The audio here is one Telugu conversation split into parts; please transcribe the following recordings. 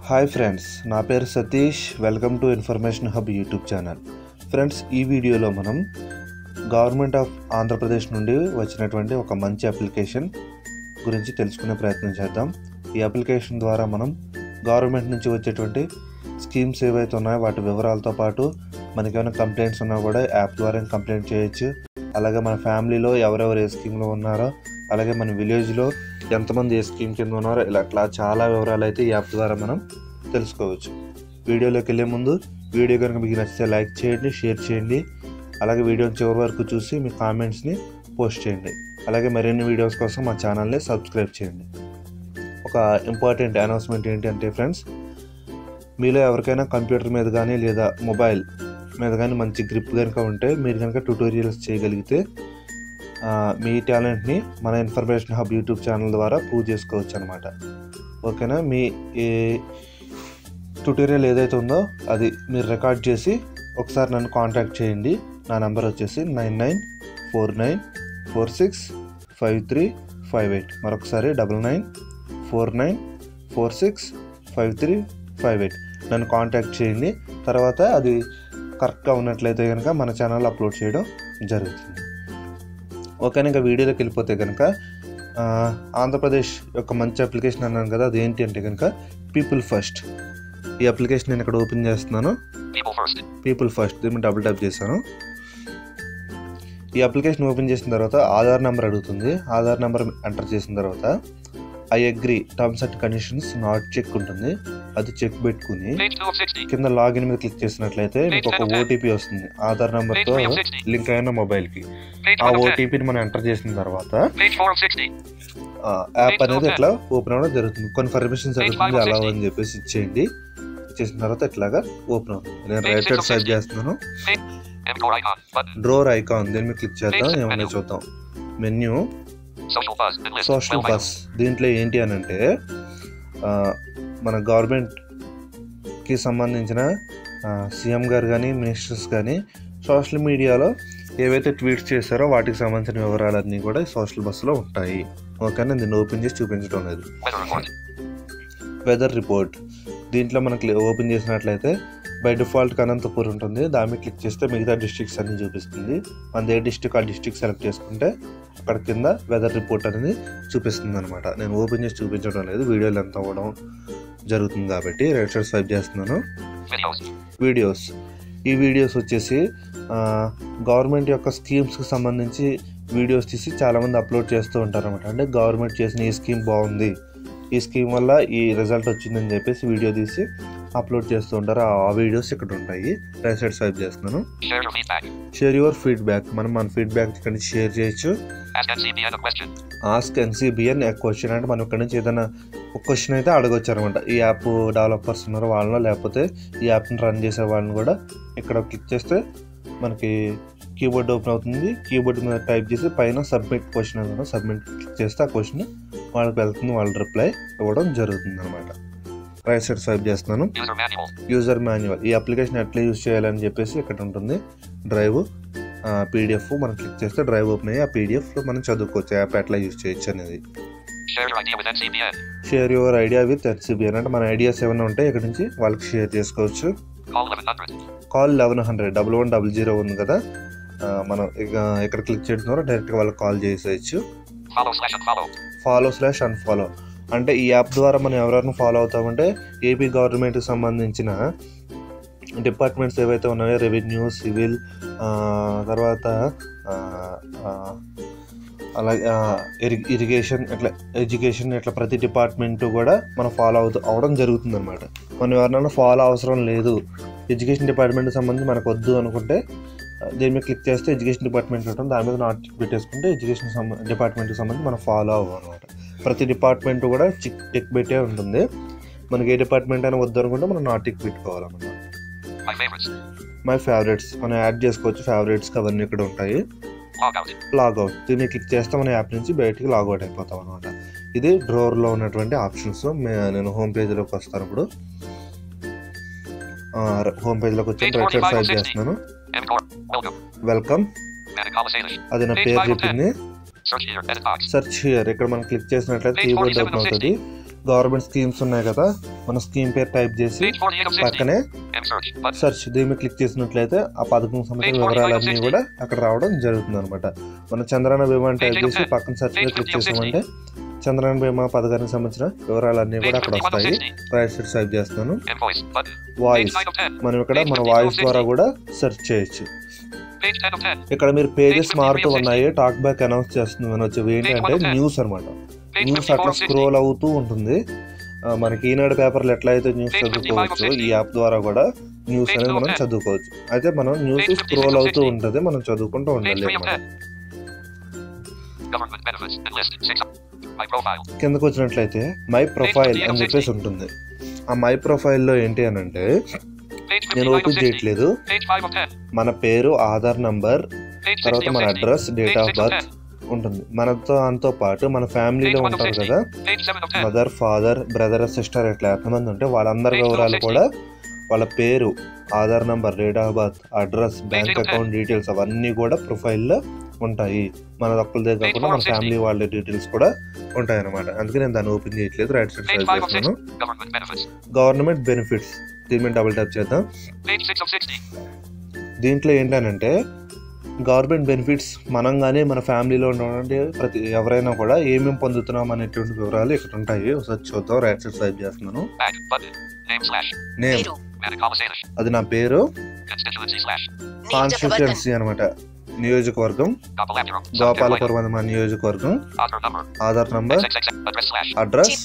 హాయ్ ఫ్రెండ్స్, నా పేరు Satish. Welcome to information hub YouTube channel. Friends, ఈ వీడియోలో మనం గవర్నమెంట్ ఆఫ్ ఆంధ్రప్రదేశ్ నుండి వచ్చినటువంటి ఒక మంచి అప్లికేషన్ గురించి తెలుసుకునే ప్రయత్నం చేద్దాం. ఈ అప్లికేషన్ ద్వారా మనం గవర్నమెంట్ నుంచి వచ్చేటువంటి స్కీమ్స్ ఏవైతే ఉన్నాయో వాటి వివరాలతో పాటు మనకేమైనా కంప్లైంట్స్ ఉన్నా కూడా యాప్ ద్వారా కంప్లైంట్ చేయొచ్చు. అలాగే మన ఫ్యామిలీలో ఎవరెవరు ఏ స్కీమ్లో ఉన్నారో, అలాగే మన విలేజ్లో ఎంతమంది ఏ స్కీమ్ కింద ఉన్నారో, ఇట్లా చాలా వివరాలు అయితే ఈ యాప్ ద్వారా మనం తెలుసుకోవచ్చు. వీడియోలోకి వెళ్ళే ముందు వీడియో కనుక మీకు నచ్చితే లైక్ చేయండి, షేర్ చేయండి. అలాగే వీడియోని చివరి వరకు చూసి మీ కామెంట్స్ని పోస్ట్ చేయండి. అలాగే మరిన్ని వీడియోస్ కోసం మా ఛానల్ని సబ్స్క్రైబ్ చేయండి. ఒక ఇంపార్టెంట్ అనౌన్స్మెంట్ ఏంటంటే ఫ్రెండ్స్, మీలో ఎవరికైనా కంప్యూటర్ మీద కానీ లేదా మొబైల్ మీద కానీ మంచి గ్రిప్ కనుక ఉంటే, మీరు కనుక ట్యుటోరియల్స్ చేయగలిగితే మీ టాలెంట్ని మన ఇన్ఫర్మేషన్ హబ్ యూట్యూబ్ ఛానల్ ద్వారా ప్రూవ్ చేసుకోవచ్చు అనమాట. ఓకేనా? మీ ట్యుటోరియల్ ఏదైతే ఉందో అది మీరు రికార్డ్ చేసి ఒకసారి నన్ను కాంటాక్ట్ చేయండి. నా నెంబర్ వచ్చేసి 9949465358. మరొకసారి 9949465358. నన్ను కాంటాక్ట్ చేయండి. తర్వాత అది కరెక్ట్గా ఉన్నట్లయితే కనుక మన ఛానల్లో అప్లోడ్ చేయడం జరుగుతుంది. ఓకేనా? ఇంకా వీడియోలోకి వెళ్ళిపోతే కనుక ఆంధ్రప్రదేశ్ యొక్క మంచి అప్లికేషన్ అన్నాను కదా, అది ఏంటి అంటే కనుక పీపుల్ ఫస్ట్. ఈ అప్లికేషన్ నేను ఇక్కడ ఓపెన్ చేస్తున్నాను. పీపుల్ ఫస్ట్ దీన్ని డబుల్ ట్యాప్ చేశాను. ఈ అప్లికేషన్ ఓపెన్ చేసిన తర్వాత ఆధార్ నెంబర్ అడుగుతుంది. ఆధార్ నెంబర్ ఎంటర్ చేసిన తర్వాత I agree terms and conditions not check ఉంటుంది. అది చెక్ పెట్టుకుని కింద లాగిన్ మీద క్లిక్ చేసినట్లయితే మీకు ఒక ఓటీపీ వస్తుంది ఆధార్ నెంబర్తో లింక్ అయిన మొబైల్కి. ఆ ఓటీపీని మనం ఎంటర్ చేసిన తర్వాత యాప్ అనేది ఇట్లా ఓపెన్ అవ్వడం జరుగుతుంది. కొన్ని పర్మిషన్స్ అడుగుతుంది, అలా అని చెప్పేసి ఇచ్చేయండి. ఇచ్చేసిన తర్వాత ఇట్లాగా ఓపెన్ అవుతుంది. నేను రైట్ సైడ్ స్వైప్ చేస్తున్నాను. డ్రోర్ ఐకాన్ దీని మీద క్లిక్ చేద్దాం. ఏమన్నా చూద్దాం. Menu social bus. దీంట్లో ఏంటి అని అంటే మన గవర్నమెంట్కి సంబంధించిన సీఎం గారు కానీ మినిస్టర్స్ కానీ సోషల్ మీడియాలో ఏవైతే ట్వీట్స్ చేశారో వాటికి సంబంధించిన వివరాలన్నీ కూడా సోషల్ బస్సులో ఉంటాయి. ఓకేనా? దీన్ని ఓపెన్ చేసి చూపించడం లేదు. వెదర్ రిపోర్ట్ దీంట్లో మనకి ఓపెన్ చేసినట్లయితే బై డిఫాల్ట్ అనంతపూర్ ఉంటుంది. దాని మీద క్లిక్ చేస్తే మిగతా డిస్ట్రిక్ట్స్ అన్ని చూపిస్తుంది. మనది ఏ డిస్ట్రిక్ట్ ఆ డిస్ట్రిక్ట్ సెలెక్ట్ చేసుకుంటే అక్కడ కింద వెదర్ రిపోర్ట్ అనేది చూపిస్తుంది అనమాట. నేను ఓపెన్ చేసి చూపించడం లేదు, వీడియోలు ఎంత అవ్వడం జరుగుతుంది కాబట్టి రైట్ సైడ్ స్వైప్ చేస్తున్నాను. వీడియోస్. ఈ వీడియోస్ వచ్చేసి గవర్నమెంట్ యొక్క స్కీమ్స్కి సంబంధించి వీడియోస్ తీసి చాలామంది అప్లోడ్ చేస్తూ ఉంటారు అనమాట. అంటే గవర్నమెంట్ చేసిన ఈ స్కీమ్ బాగుంది, ఈ స్కీమ్ వల్ల ఈ రిజల్ట్ వచ్చిందని చెప్పేసి వీడియో తీసి అప్లోడ్ చేస్తూ ఉంటారు. ఆ వీడియోస్ ఇక్కడ ఉంటాయి. రైట్ సైడ్ స్వైప్ చేస్తున్నాను. Share your feedback. మన ఫీడ్బ్యాక్ ఇక్కడ నుంచి షేర్ చేయొచ్చు. ఆస్క్ ఎన్సీబీఎన్ ఎ క్వశ్చన్ అంటే మనం ఇక్కడ నుంచి ఏదైనా ఒక క్వశ్చన్ అయితే అడగొచ్చు అనమాట. ఈ యాప్ డెవలపర్స్ ఉన్నారు వాళ్ళలో, లేకపోతే ఈ యాప్ని రన్ చేసే వాళ్ళని కూడా ఇక్కడ క్లిక్ చేస్తే మనకి కీబోర్డ్ ఓపెన్ అవుతుంది. కీబోర్డ్ మీద టైప్ చేసి పైన సబ్మిట్ క్వశ్చన్ అన్న సబ్మిట్ క్లిక్ చేస్తే ఆ క్వశ్చన్ వాళ్ళకి వెళ్తుంది, వాళ్ళు రిప్లై ఇవ్వడం జరుగుతుంది అనమాట. రైట్ సైడ్ స్వైప్ చేస్తున్నాను. User manual. ఈ అప్లికేషన్ ఎట్లా యూజ్ చేయాలని చెప్పేసి ఇక్కడ ఉంటుంది. డ్రైవ్ పీడిఎఫ్ మనం క్లిక్ చేస్తే డ్రైవ్ ఓపెన్ అయ్యి ఆ పీడిఎఫ్లో మనం చదువుకోవచ్చు యాప్ ఎట్లా యూజ్ చేయొచ్చు అనేది. Share your idea with NCBN అంటే మన ఐడియాస్ ఏమైనా ఉంటే ఇక్కడ నుంచి వాళ్ళకి షేర్ చేసుకోవచ్చు. కాల్ 1100 1100 ఉంది కదా, మనం ఇక్కడ క్లిక్ చేయడం ద్వారా డైరెక్ట్గా వాళ్ళకి కాల్ చేసేయచ్చు. ఫాలో/అన్ఫాలో అంటే ఈ యాప్ ద్వారా మనం ఎవరైనా ఫాలో అవుతామంటే ఏపీ గవర్నమెంట్కి సంబంధించిన డిపార్ట్మెంట్స్ ఏవైతే ఉన్నాయో రెవెన్యూ, సివిల్, తర్వాత అలాగే ఇరిగేషన్, ఇట్లా ఎడ్యుకేషన్, ఇట్లా ప్రతి డిపార్ట్మెంట్ కూడా మనం ఫాలో అవడం జరుగుతుంది అనమాట. మనం ఎవరైనా ఫాలో అవసరం లేదు, ఎడ్యుకేషన్ డిపార్ట్మెంట్కి సంబంధించి మనకు వద్దు అనుకుంటే దీని మీద క్లిక్ చేస్తే ఎడ్యుకేషన్ డిపార్ట్మెంట్ ఉంటుంది, దాని మీద నాట్ టిక్ పెట్టేసుకుంటే ఎడ్యుకేషన్ డిపార్ట్మెంట్కి సంబంధించి మనం ఫాలో అవ్వం అనమాట. ప్రతి డిపార్ట్మెంట్ కూడా టిక్ పెట్టే ఉంటుంది. మనకి ఏ డిపార్ట్మెంట్ అయినా వద్దు అనుకుంటే మనం నాట్ టిక్ పెట్టుకోవాలన్నమాట. మై ఫేవరెట్స్ మనం యాడ్ చేసుకోవచ్చు. ఫేవరెట్స్కి అవన్నీ ఇక్కడ ఉంటాయి. లాగౌట్ దీన్ని క్లిక్ చేస్తే మన యాప్ నుంచి బయటికి లాగౌట్ అయిపోతాం అనమాట. ఇది డ్రోర్లో ఉన్నటువంటి ఆప్షన్స్. నేను హోమ్ పేజ్లోకి వస్తాను. ఇప్పుడు హోమ్ పేజ్లోకి వచ్చి రైట్ సైడ్ స్వైప్ చేస్తున్నాను. వెల్కమ్ అది నా పేరు చెప్పింది. సెర్చ్ హియర్ ఇక్కడ మనం క్లిక్ చేసినట్లయితే కీబోర్డ్ ఓపెన్ అవుతుంది. గవర్నమెంట్ స్కీమ్స్ ఉన్నాయి కదా, మన స్కీమ్ పేరు టైప్ చేసి పక్కనే సెర్చ్ దీని మీద క్లిక్ చేసినట్లయితే ఆ పథకం సంబంధించిన వివరాలన్నీ కూడా అక్కడ రావడం జరుగుతుంది అనమాట. మనం చంద్రన్న బీమా అని టైప్ చేసి పక్కన సెర్చ్ మీద క్లిక్ చేసామంటే చంద్రన్న బీమా పథకానికి సంబంధించిన వివరాలన్నీ కూడా అక్కడ వస్తాయి. రైట్ సైడ్ స్వైప్ చేస్తాను. వాయిస్, మనం ఇక్కడ మన వాయిస్ ద్వారా కూడా సెర్చ్ చేయొచ్చు. ఇక్కడ మీరు పేజెస్ మారుతూ ఉన్నాయి, టాక్ బ్యాక్ అనౌన్స్ చేస్తుంది వచ్చేవి ఏంటంటే న్యూస్ అనమాట. న్యూస్ అట్లా స్క్రోల్ అవుతూ ఉంటుంది. మనకి ఈనాడు పేపర్లు ఎట్లా అయితే న్యూస్ చదువుకోవచ్చు, ఈ యాప్ ద్వారా కూడా న్యూస్ అనేది మనం చదువుకోవచ్చు. అయితే మనం న్యూస్ స్క్రోల్ అవుతూ ఉంటుంది, మనం చదువుకుంటూ ఉండాలి. కిందకు వచ్చినట్లయితే మై ప్రొఫైల్ అని చెప్పేసి ఉంటుంది. ఆ మై ప్రొఫైల్లో ఏంటి అని అంటే, నేను ఓపెన్ చేయట్లేదు, మన పేరు, ఆధార్ నంబర్, తర్వాత మన అడ్రస్, డేట్ ఆఫ్ బర్త్ ఉంటుంది. మనతో పాటు మన ఫ్యామిలీలో ఉంటారు కదా, మదర్, ఫాదర్, బ్రదర్, సిస్టర్ ఇట్లా ఎంతమంది ఉంటే వాళ్ళందరి వివరాలు కూడా, వాళ్ళ పేరు, Aadhaar number, date of birth, address, bank account details అవన్నీ కూడా ప్రొఫైల్లో ఉంటాయి. మన ఒక్కరిదే కాకుండా మన ఫ్యామిలీ వాళ్ళ డీటెయిల్స్ కూడా ఉంటాయి అన్నమాట. అందుకే నేను దాన్ని ఓపెన్ చేయట్లేదు, రైట్ సైడ్ స్వైప్ చేస్తున్నాను. గవర్నమెంట్ బెనిఫిట్స్, దీని మీద డబుల్ ట్యాప్ చేద్దాం. దీంట్లో ఏంటంటే గవర్నమెంట్ బెనిఫిట్స్ మనం కానీ మన ఫ్యామిలీలో ఉన్నటువంటి ప్రతి ఎవరైనా కూడా ఏమేమి పొందుతున్నాం అనేటువంటి వివరాలు ఇక్కడ ఉంటాయి. ఒకసారి చూద్దాం. రైట్ సైడ్ స్వైప్ చేస్తున్నాను. నేమ్, అది నా పేరు. కాన్స్టిట్యుయెన్సీ అనమాట, నియోజకవర్గం, గోపాలపురం అది మన నియోజకవర్గం. ఆధార్ నంబర్, అడ్రస్,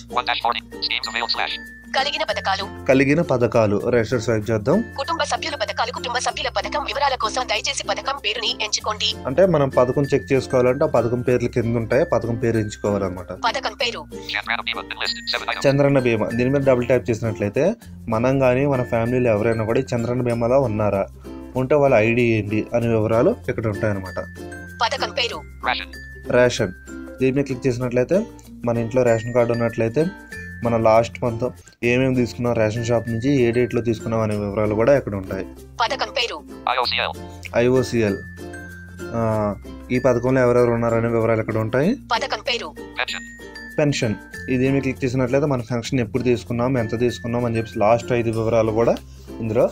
కలిగిన పథకాలు. రైట్ సైడ్ స్వైప్ చేద్దాం. కుటుంబ సభ్యుల పథకాలు, కుటుంబ సభ్యుల పథకం వివరాల కోసం దయచేసి పథకం పేరుని ఎంచుకోండి. అంటే మనం పథకం చెక్ చేసుకోవాలంటే ఆ పథకం పేర్లు కింద ఉంటాయి, పథకం పేరు ఎంచుకోవాలన్నమాట. పథకం పేరు చంద్రన్న బీమా, దీని మీద డబుల్ ట్యాప్ చేసినట్లయితే మనం కానీ మన ఫ్యామిలీలో ఎవరైనా కూడా ఈ చంద్రన్న బీమాలో ఉన్నారా, ఉంటే వాళ్ళ ఐడి ఏంటి అనే వివరాలు ఇక్కడ ఉంటాయన్నమాట. పథకం పేరు రేషన్, దీని మీద క్లిక్ చేసినట్లయితే మన ఇంట్లో రేషన్ కార్డు ఉన్నట్లయితే మన లాస్ట్ మంత్ ఏమేమి తీసుకున్నాం రేషన్ షాప్ నుంచి, ఏ డేట్లో తీసుకున్నాం అనే వివరాలు కూడా ఇక్కడ ఉంటాయి. పథకం పేరు ఐఓసిఎల్, ఈ పథకంలో ఎవరెవరు ఉన్నారనే వివరాలు ఇక్కడ ఉంటాయి. పథకం పేరు పెన్షన్, ఇది ఏమి క్లిక్ చేసినట్లయితే మన పెన్షన్ ఎప్పుడు తీసుకున్నాం, ఎంత తీసుకున్నాం అని చెప్పి లాస్ట్ 5 వివరాలు కూడా ఇందులో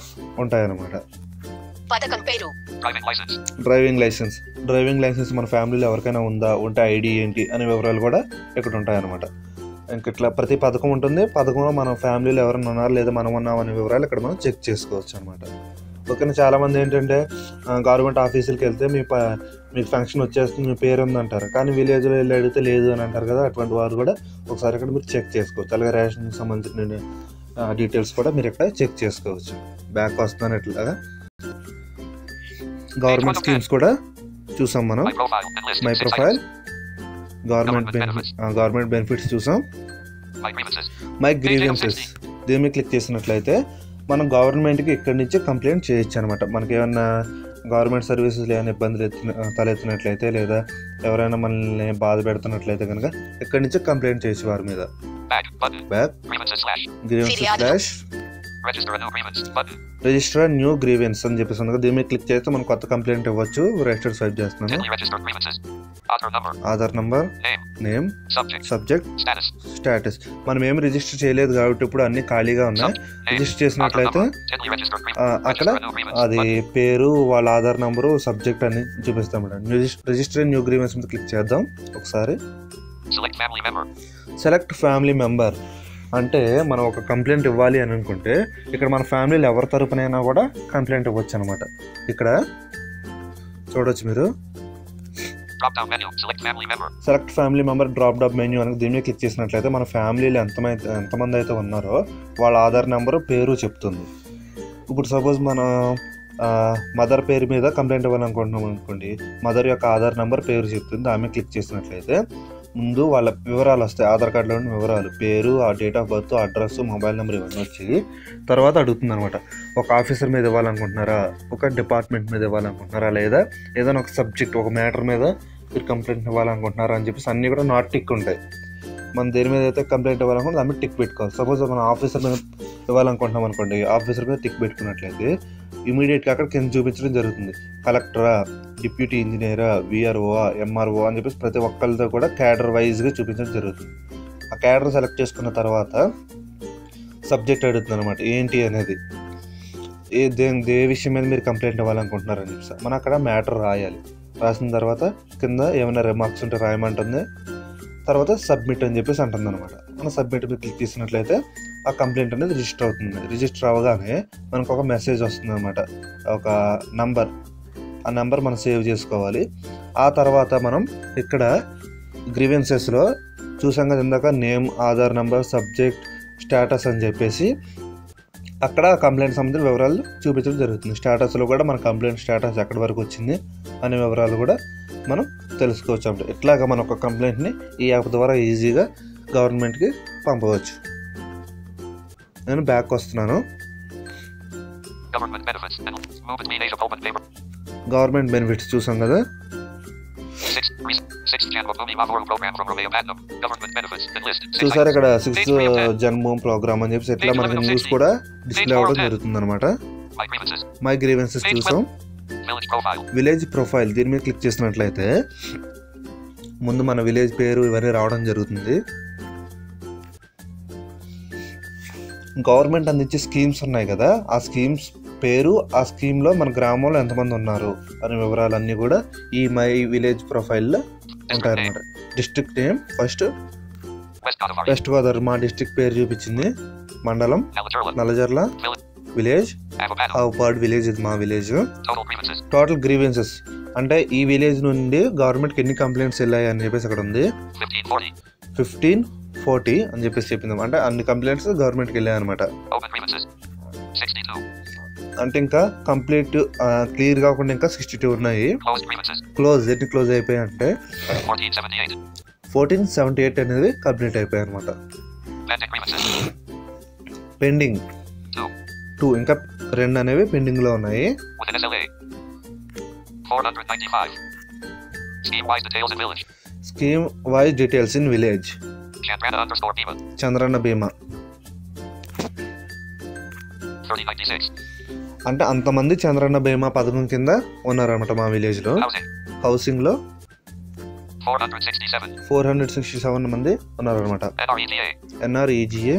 ఉంటాయన్నమాట. పథకం పేరు డ్రైవింగ్ లైసెన్స్, డ్రైవింగ్ లైసెన్స్ మన ఫ్యామిలీలో ఎవరికైనా ఉందా, ఉంటే ఐడి ఏంటి అనే వివరాలు కూడా ఇక్కడ ఉంటాయన్నమాట. ఇట్లా ప్రతి పథకం ఉంటుంది. పథకంలో మన ఫ్యామిలీలో ఎవరైనా ఉన్నారు లేదా మనం ఉన్నాం అనే వివరాలు ఇక్కడ మనం చెక్ చేసుకోవచ్చు అనమాట. ఓకేనా. చాలామంది ఏంటంటే గవర్నమెంట్ ఆఫీసులకు వెళ్తే మీకు ఫంక్షన్ వచ్చేస్తుంది, మీ పేరు ఉందంటారు, కానీ విలేజ్లో వెళ్ళి అడిగితే లేదు అని అంటారు కదా. అటువంటి వారు కూడా ఒకసారి ఇక్కడ మీరు చెక్ చేసుకోవచ్చు. అలాగే రేషన్కి సంబంధించిన డీటెయిల్స్ కూడా మీరు ఇక్కడ చెక్ చేసుకోవచ్చు. బ్యాక్ వస్తున్నాను ఇట్లాగా. గవర్నమెంట్ స్కీమ్స్ కూడా చూసాం మనం. మై ప్రొఫైల్, గవర్నమెంట్ బెనిఫిట్స్ చూసాం. మై గ్రీవెన్సెస్, దీని మీద క్లిక్ చేసినట్లయితే మనం గవర్నమెంట్కి ఇక్కడి నుంచి కంప్లైంట్ చేయొచ్చు అనమాట. మనకి ఏమన్నా గవర్నమెంట్ సర్వీసెస్ ఏమైనా ఇబ్బందులు తలెత్తినట్లయితే లేదా ఎవరైనా మనల్ని బాధ పెడుతున్నట్లయితే కనుక ఇక్కడి నుంచి కంప్లైంట్ చేయొచ్చు వారి మీద. Back, grievances register new grievance అని చెప్పేసి ఉంది. దీని మీద క్లిక్ చేస్తే మనం కొత్త కంప్లైంట్ ఇవ్వచ్చు. రిజిస్టర్ స్వైప్ చేస్తున్నాను. Aadhaar number, name, subject, status. మనం ఏమి రిజిస్టర్ చేయలేదు కాబట్టి ఇప్పుడు అన్ని ఖాళీగా ఉన్నాయి. రిజిస్టర్ చేసినట్లయితే అక్కడ అది పేరు, వాళ్ళ ఆధార్ నంబరు, సబ్జెక్ట్ అని చూపిస్తాం. రిజిస్టర్ న్యూ గ్రీవెన్స్ మీద క్లిక్ చేద్దాం ఒకసారి. సెలెక్ట్ ఫ్యామిలీ మెంబర్ అంటే మనం ఒక కంప్లైంట్ ఇవ్వాలి అని అనుకుంటే ఇక్కడ మన ఫ్యామిలీలో ఎవరి తరపునైనా కూడా కంప్లైంట్ ఇవ్వచ్చు అనమాట. ఇక్కడ చూడొచ్చు మీరు. Select family member drop down menu అని దీని మీద క్లిక్ చేసినట్లయితే మన ఫ్యామిలీలో ఎంతమంది అయితే ఉన్నారో వాళ్ళ ఆధార్ నెంబరు, పేరు చెప్తుంది. ఇప్పుడు సపోజ్ మనం మదర్ పేరు మీద కంప్లైంట్ ఇవ్వాలనుకుంటున్నాం అనుకోండి, మదర్ యొక్క ఆధార్ నెంబర్, పేరు చెప్తుంది. ఆమె క్లిక్ చేసినట్లయితే ముందు వాళ్ళ వివరాలు వస్తాయి, ఆధార్ కార్డులో ఉన్న వివరాలు, పేరు, ఆ date of birth, address, mobile number ఇవన్నీ వచ్చి తర్వాత అడుగుతుంది అనమాట. ఒక ఆఫీసర్ మీద ఇవ్వాలనుకుంటున్నారా, ఒక డిపార్ట్మెంట్ మీద ఇవ్వాలనుకుంటున్నారా, లేదా ఏదైనా ఒక సబ్జెక్ట్, ఒక మ్యాటర్ మీద మీరు కంప్లైంట్ ఇవ్వాలనుకుంటున్నారా అని చెప్పేసి అన్నీ కూడా నాట్ టిక్ ఉంటాయి. మనం దేని మీద అయితే కంప్లైంట్ ఇవ్వాలనుకుంటే దాని మీద టిక్ పెట్టుకోవాలి. సపోజ్ మనం ఆఫీసర్ మీద ఇవ్వాలనుకుంటున్నాం అనుకోండి, ఆఫీసర్ మీద టిక్ పెట్టుకున్నట్లయితే ఇమీడియట్గా అక్కడ కింద చూపించడం జరుగుతుంది. కలెక్టరా, డిప్యూటీ ఇంజనీరా, విఆర్ఓ, ఎంఆర్ఓ అని చెప్పేసి ప్రతి ఒక్కరితో కూడా క్యాడర్ వైజ్గా చూపించడం జరుగుతుంది. ఆ క్యాడర్ సెలెక్ట్ చేసుకున్న తర్వాత సబ్జెక్ట్ అడుగుతుంది అనమాట, ఏంటి అనేది, ఏ విషయం మీద మీరు కంప్లైంట్ ఇవ్వాలనుకుంటున్నారని చెప్పి మనం అక్కడ మ్యాటర్ రాయాలి. రాసిన తర్వాత కింద ఏమైనా రిమార్క్స్ ఉంటే రాయమంటుంది. తర్వాత సబ్మిట్ అని చెప్పేసి అంటుంది అనమాట. మనం సబ్మిట్ మీద క్లిక్ చేసినట్లయితే ఆ కంప్లైంట్ అనేది రిజిస్టర్ అవుతుంది. రిజిస్టర్ అవ్వగానే మనకు ఒక మెసేజ్ వస్తుంది అనమాట, ఒక నంబర్. ఆ నెంబర్ మనం సేవ్ చేసుకోవాలి. ఆ తర్వాత మనం ఇక్కడ గ్రీవెన్సెస్లో చూసాం కదా ఇందాక, name, Aadhaar number, subject, status అని చెప్పేసి అక్కడ కంప్లైంట్ సంబంధించిన వివరాలు చూపించడం జరుగుతుంది. స్టేటస్లో కూడా మన కంప్లైంట్ స్టేటస్ ఎక్కడి వరకు వచ్చింది అనే వివరాలు కూడా మనం తెలుసుకోవచ్చు అన్నమాట. ఇట్లాగా మన ఒక కంప్లైంట్ని ఈ యాప్ ద్వారా ఈజీగా గవర్నమెంట్కి పంపవచ్చు. నేను బ్యాక్ వస్తున్నాను. గవర్నమెంట్ బెనిఫిట్స్ చూసాం కదా. చూసారు ఇక్కడ 6th జన్మభూమి ప్రోగ్రామ్ అని చెప్పేసి ఇట్లా మనకి న్యూస్ కూడా డిస్ప్లే అవ్వడం జరుగుతుంది అనమాట. మై గ్రీవెన్సెస్ చూసాం. విలేజ్ ప్రొఫైల్ దీని మీద క్లిక్ చేసినట్లయితే ముందు మన విలేజ్ పేరు ఇవన్నీ రావడం జరుగుతుంది. గవర్నమెంట్ అందించే స్కీమ్స్ ఉన్నాయి కదా, ఆ స్కీమ్స్ పేరు, ఆ స్కీమ్లో మన గ్రామంలో ఎంతమంది ఉన్నారు అనే వివరాలన్నీ కూడా ఈ మై విలేజ్ ప్రొఫైల్లో ఉంటాయన్నమాట. District name first west Godavari, మా డిస్ట్రిక్ట్ పేరు చూపించింది. మండలం నల్లజర్ల, విలేజ్ ఆవుపాడు విలేజ్, ఇది మా విలేజ్. టోటల్ గ్రీవెన్సెస్ అంటే ఈ విలేజ్ నుండి గవర్నమెంట్కి ఎన్ని కంప్లైంట్స్ వెళ్ళాయి అని చెప్పేసి అక్కడ ఉంది. 1540 అని చెప్పేసి చెప్పింది. అంటే అన్ని కంప్లైంట్స్ గవర్నమెంట్కి వెళ్ళాయి అనమాట. అంటే ఇంకా కంప్లీట్ క్లియర్ కాకుండా ఇంకా 62 ఉన్నాయి. ఎన్ని క్లోజ్ అయిపోయాయి అంటే 1478 అనేది కంప్లీట్ అయిపోయాయి అనమాట. పెండింగ్ 2, ఇంకా 2 అనేవి పెండింగ్ లో ఉన్నాయి. Scheme wise details in village. Chandranna బీమా అంటే అంతమంది చంద్రన్న బీమా పథకం కింద ఉన్నారన్నమాట మా విలేజ్ లో. హౌసింగ్ లో 467 మంది ఉన్నారన్నమాట. NREGA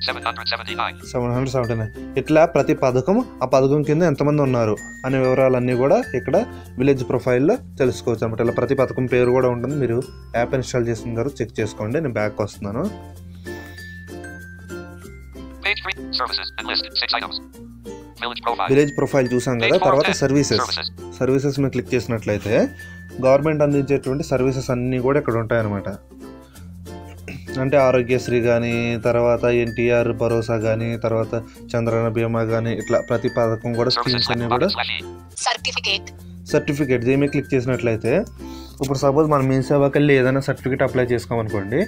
779. ఇట్లా ప్రతి పథకం, ఆ పథకం కింద ఎంతమంది ఉన్నారు అనే వివరాలన్నీ కూడా ఇక్కడ విలేజ్ ప్రొఫైల్లో తెలుసుకోవచ్చు అనమాట. ఇలా ప్రతి పథకం పేరు కూడా ఉంటుంది. మీరు యాప్ ఇన్స్టాల్ చేసిన తర్వాత చెక్ చేసుకోండి. నేను బ్యాక్ వస్తున్నాను. విలేజ్ ప్రొఫైల్ చూసాం కదా. తర్వాత సర్వీసెస్ మీద క్లిక్ చేసినట్లయితే గవర్నమెంట్ అందించేటువంటి సర్వీసెస్ అన్నీ కూడా ఇక్కడ ఉంటాయన్నమాట. అంటే ఆరోగ్యశ్రీ కానీ, తర్వాత NTR భరోసా కానీ, తర్వాత చంద్రన్న బీమా కానీ, ఇట్లా ప్రతి పథకం కూడా స్కీమ్స్ అన్ని కూడా. సర్టిఫికేట్ దీని మీద క్లిక్ చేసినట్లయితే ఇప్పుడు సపోజ్ మనం మీ సేవకి వెళ్ళి ఏదైనా సర్టిఫికేట్ అప్లై చేసుకోమనుకోండి,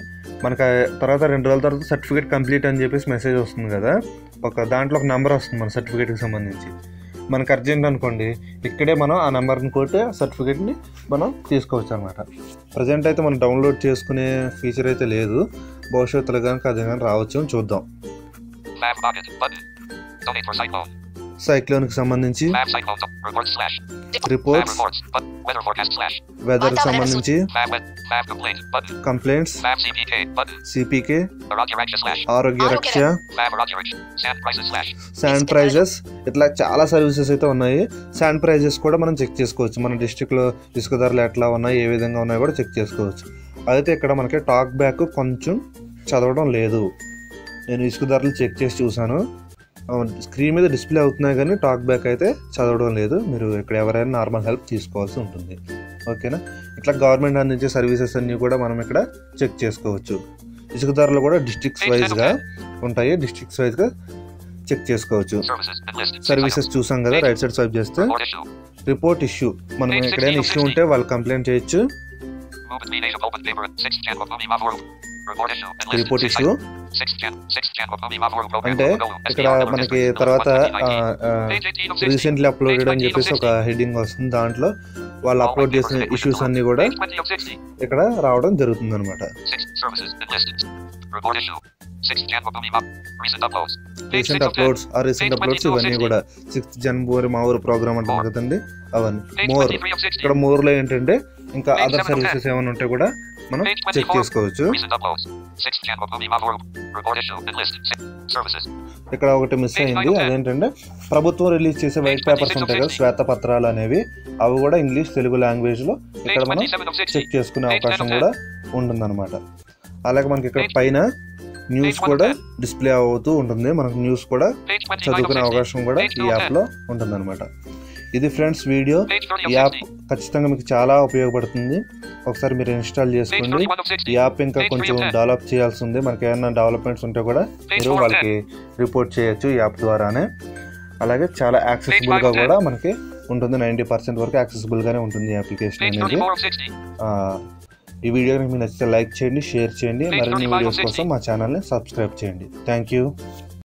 మనకు తర్వాత 2 రోజుల తర్వాత సర్టిఫికేట్ కంప్లీట్ అని చెప్పేసి మెసేజ్ వస్తుంది కదా. దాంట్లో ఒక నెంబర్ వస్తుంది మన సర్టిఫికేట్కి సంబంధించి. మనకు అర్జెంట్ అనుకోండి, ఇక్కడే మనం ఆ నెంబర్ని కొట్టి సర్టిఫికేట్ని మనం తీసుకోవచ్చు అనమాట. ప్రజెంట్ అయితే మనం డౌన్లోడ్ చేసుకునే ఫీచర్ అయితే లేదు. భవిష్యత్తులో కనుక అది కానీ రావచ్చు, చూద్దాం. సైక్లోన్కి సంబంధించి రిపోర్ట్స్, వెదర్ సంబంధించి కంప్లైంట్స్, CPK, ఆరోగ్య రక్ష, శాండ్ ప్రైజెస్, ఇట్లా చాలా సర్వీసెస్ అయితే ఉన్నాయి. శాండ్ ప్రైజెస్ కూడా మనం చెక్ చేసుకోవచ్చు. మన డిస్ట్రిక్ట్లో ఇసుక ధరలు ఎట్లా ఉన్నాయి, ఏ విధంగా ఉన్నాయో కూడా చెక్ చేసుకోవచ్చు. అయితే ఇక్కడ మనకి టాక్ బ్యాక్ కొంచెం చదవడం లేదు. నేను ఇసుక ధరలు చెక్ చేసి చూసాను, స్క్రీన్ మీద డిస్ప్లే అవుతున్నాయి కానీ టాక్ బ్యాక్ అయితే చదవడం లేదు. మీరు ఇక్కడ ఎవరైనా నార్మల్ హెల్ప్ తీసుకోవాల్సి ఉంటుంది. ఓకేనా. ఇట్లా గవర్నమెంట్ అందించే సర్వీసెస్ అన్నీ కూడా మనం ఇక్కడ చెక్ చేసుకోవచ్చు. ఇసుక ధరలు కూడా డిస్ట్రిక్ట్స్ వైజ్గా ఉంటాయి, డిస్ట్రిక్ట్స్ వైజ్గా చెక్ చేసుకోవచ్చు. సర్వీసెస్ చూసాం కదా, రైట్ సైడ్ స్వైప్ చేస్తే రిపోర్ట్ ఇష్యూ, మనం ఎక్కడైనా ఇష్యూ ఉంటే వాళ్ళు కంప్లైంట్ చేయొచ్చు. రిపోర్ట్ ఇష్యూ అంటే ఇక్కడ మనకి తర్వాత రీసెంట్లీ అప్లోడెడ్ అని చెప్పేసి ఒక హెడ్డింగ్ వస్తుంది. దాంట్లో వాళ్ళు అప్లోడ్ చేసిన ఇష్యూస్ అన్ని కూడా ఇక్కడ రావడం జరుగుతుంది అనమాట. రీసెంట్ అప్లోడ్స్ ఇవన్నీ కూడా 6th జనవరి మా ఊరు ప్రోగ్రామ్ అంటారు కదండి, అవన్నీ. ఇక్కడ మోర్లో ఏంటంటే ఇంకా అదర్ సర్వీసెస్ ఏమైనా ఉంటే కూడా మనం చెక్ చేసుకోవచ్చు. ఇక్కడ ఒకటి మిస్ అయింది, అదేంటంటే ప్రభుత్వం రిలీజ్ చేసే వైట్ పేపర్స్ ఉంటాయి కదా, శ్వేతపత్రాలు అనేవి, అవి కూడా ఇంగ్లీష్ తెలుగు లాంగ్వేజ్లో ఇక్కడ మనం చెక్ చేసుకునే అవకాశం కూడా ఉంటుందన్నమాట. అలాగే మనకి ఇక్కడ పైన న్యూస్ కూడా డిస్ప్లే అవుతూ ఉంటుంది, మనకు న్యూస్ కూడా చదువుకునే అవకాశం కూడా ఈ యాప్లో ఉంటుందన్నమాట. ఇది ఫ్రెండ్స్ వీడియో. ఈ యాప్ ఖచ్చితంగా మీకు చాలా ఉపయోగపడుతుంది, ఒకసారి మీరు ఇన్స్టాల్ చేసుకోండి. ఈ యాప్ ఇంకా కొంచెం డెవలప్ చేయాల్సి ఉంది, మనకి ఏమైనా డెవలప్మెంట్స్ ఉంటే కూడా మీరు వాళ్ళకి రిపోర్ట్ చేయొచ్చు ఈ యాప్ ద్వారానే. అలాగే చాలా యాక్సెసిబుల్గా కూడా మనకి ఉంటుంది, 90% వరకు యాక్సెసిబుల్గానే ఉంటుంది ఈ అప్లికేషన్ అనేది. ఈ వీడియో మీకు నచ్చితే లైక్ చేయండి, షేర్ చేయండి, మరిన్ని వీడియోస్ కోసం మా ఛానల్ని సబ్స్క్రైబ్ చేయండి. Thank you.